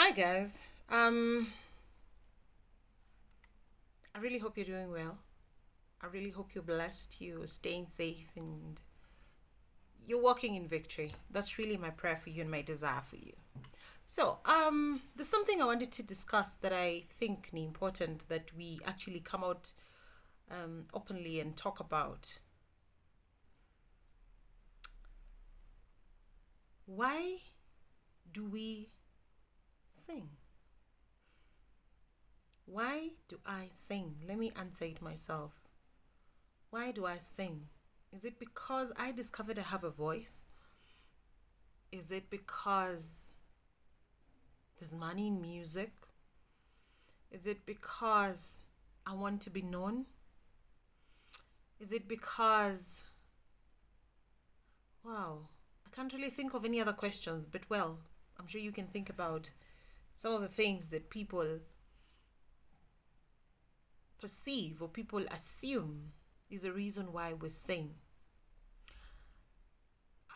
Hi guys. I really hope you're doing well. I really hope you're blessed, you're staying safe and you're walking in victory. That's really my prayer for you and my desire for you. There's something I wanted to discuss that I think is important that we actually come out openly and talk about. Why do we sing? Why do I sing? Let me answer it myself. Why do I sing? Is it because I discovered I have a voice? Is it because there's money in music? Is it because I want to be known? Is it because, wow, I can't really think of any other questions, but well, I'm sure you can think about some of the things that people perceive or people assume is a reason why we sing.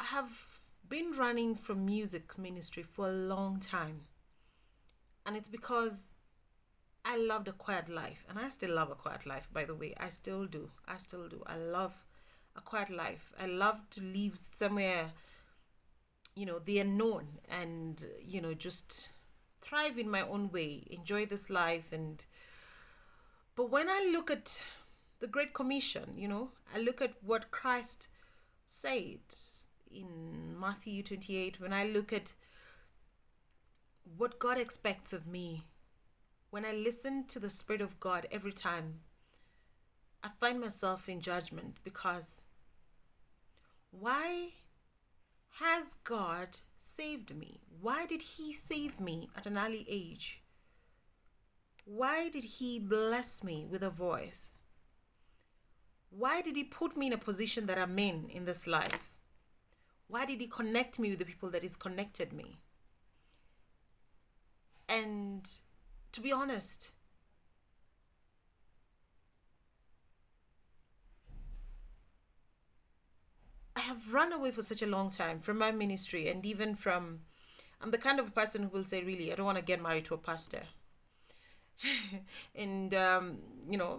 I have been running from music ministry for a long time, and it's because I loved a quiet life, and I still love a quiet life, by the way. I still do. I still do. I love a quiet life. I love to live somewhere, the unknown and, just thrive in my own way, enjoy this life. But when I look at the Great Commission, I look at what Christ said in Matthew 28, when I look at what God expects of me, when I listen to the Spirit of God every time, I find myself in judgment because why has God saved me? Why did He save me at an early age? Why did He bless me with a voice? Why did He put me in a position that I'm in this life? Why did He connect me with the people that He's connected me? And to be honest, I have run away for such a long time from my ministry and even from, I'm the kind of person who will say, really, I don't want to get married to a pastor. And,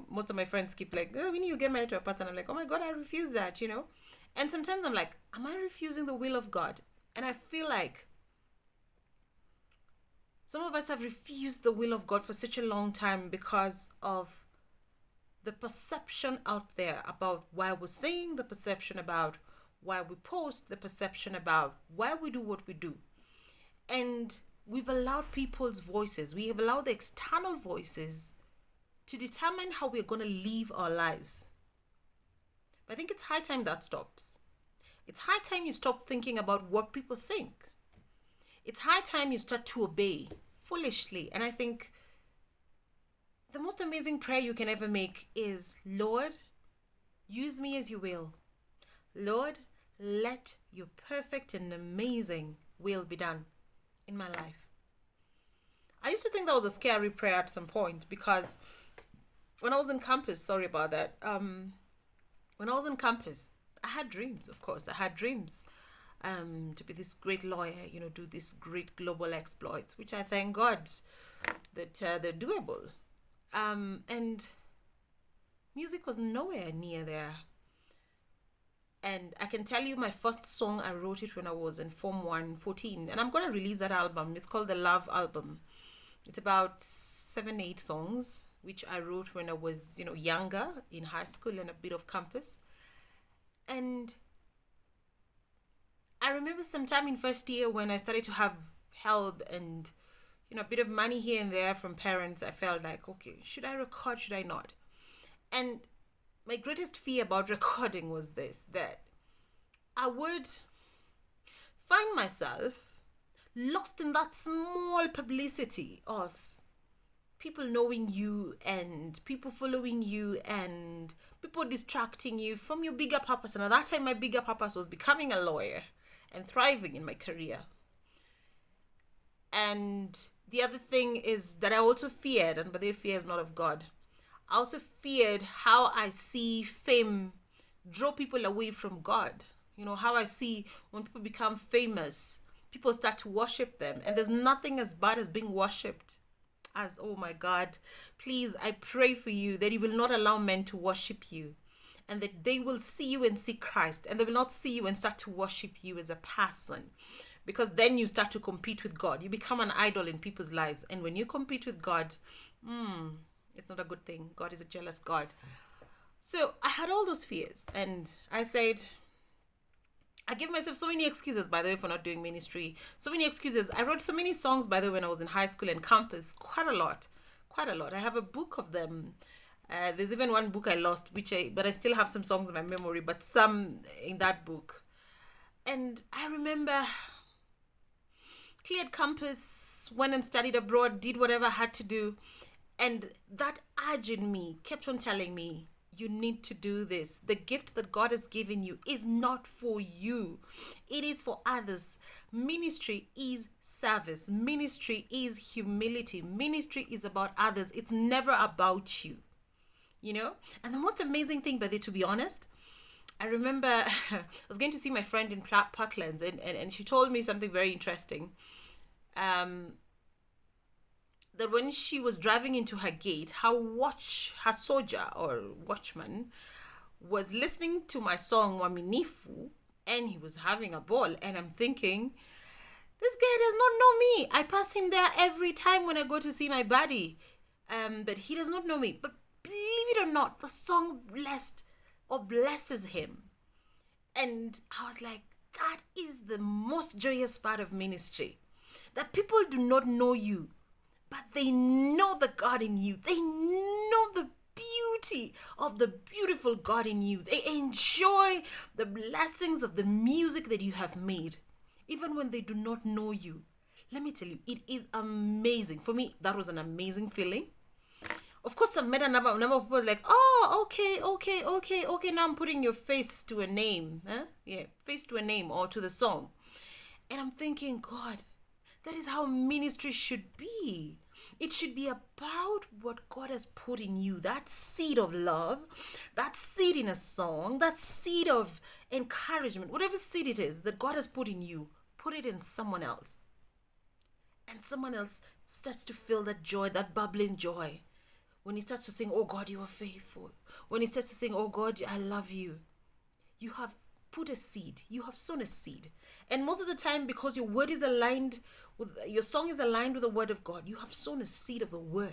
most of my friends keep like, oh, when you get married to a pastor, and I'm like, oh my God, I refuse that. And sometimes I'm like, am I refusing the will of God? And I feel like some of us have refused the will of God for such a long time because of the perception out there about why we're saying, the perception about why we post, the perception about why we do what we do. And we've allowed people's voices, we have allowed the external voices to determine how we're going to live our lives. But I think it's high time that stops. It's high time you stop thinking about what people think. It's high time you start to obey foolishly. And I think the most amazing prayer you can ever make is, Lord, use me as you will. Lord, let your perfect and amazing will be done in my life. I used to think that was a scary prayer at some point because when I was in campus, sorry about that, when I was in campus, I had dreams, of course. I had dreams to be this great lawyer, do these great global exploits, which I thank God that they're doable. And music was nowhere near there. And I can tell you my first song, I wrote it when I was in Form 1, 14. And I'm going to release that album. It's called the Love Album. It's about 7, 8 songs, which I wrote when I was, younger in high school and a bit of campus. And I remember sometime in first year when I started to have help and, a bit of money here and there from parents, I felt like, okay, should I record? Should I not? And my greatest fear about recording was this, that I would find myself lost in that small publicity of people knowing you and people following you and people distracting you from your bigger purpose. And at that time, my bigger purpose was becoming a lawyer and thriving in my career. And the other thing is that I also feared, and but the fear is not of God, I also feared how I see fame draw people away from God. How I see when people become famous, people start to worship them. And there's nothing as bad as being worshipped. As, oh my God, please, I pray for you that you will not allow men to worship you, and that they will see you and see Christ, and they will not see you and start to worship you as a person. Because then you start to compete with God. You become an idol in people's lives. And when you compete with God, it's not a good thing. God is a jealous God. So I had all those fears. And I said, I give myself so many excuses, by the way, for not doing ministry. So many excuses. I wrote so many songs, by the way, when I was in high school and campus. Quite a lot. I have a book of them. There's even one book I lost, but I still have some songs in my memory, but some in that book. And I remember cleared campus, went and studied abroad, did whatever I had to do. And that urge in me kept on telling me, you need to do this. The gift that God has given you is not for you. It is for others. Ministry is service. Ministry is humility. Ministry is about others. It's never about you. You know? And the most amazing thing, but to be honest, I remember I was going to see my friend in Parklands, and she told me something very interesting. That when she was driving into her gate, her soldier or watchman was listening to my song Waminifu, and he was having a ball. And I'm thinking, this guy does not know me. I pass him there every time when I go to see my buddy. But he does not know me. But believe it or not, the song blesses him. And I was like, that is the most joyous part of ministry. That people do not know you, but they know the God in you. They know the beauty of the beautiful God in you. They enjoy the blessings of the music that you have made, even when they do not know you. Let me tell you, it is amazing. For me, that was an amazing feeling. Of course, I've met a number of people like, oh, okay. Now I'm putting your face to a name. Face to a name or to the song. And I'm thinking, God, that is how ministry should be. It should be about what God has put in you. That seed of love, that seed in a song, that seed of encouragement, whatever seed it is that God has put in you, put it in someone else. And someone else starts to feel that joy, that bubbling joy. When he starts to sing, oh God, you are faithful. When he starts to sing, oh God, I love you. You have put a seed. You have sown a seed. And most of the time, because your word is aligned with, your song is aligned with the word of God, you have sown a seed of the word.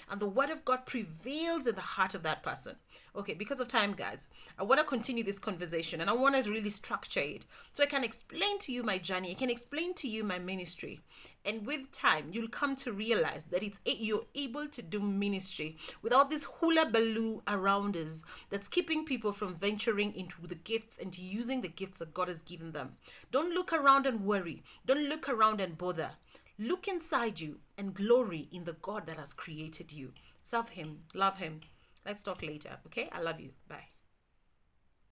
And the word of God prevails in the heart of that person. Okay, because of time, guys, I want to continue this conversation and I want to really structure it so I can explain to you my journey. I can explain to you my ministry. And with time, you'll come to realize that you're able to do ministry without this hula baloo around us that's keeping people from venturing into the gifts and using the gifts that God has given them. Don't look around and worry. Don't look around and bother. Look inside you and glory in the God that has created you. Serve him. Love him. Let's talk later. Okay? I love you. Bye.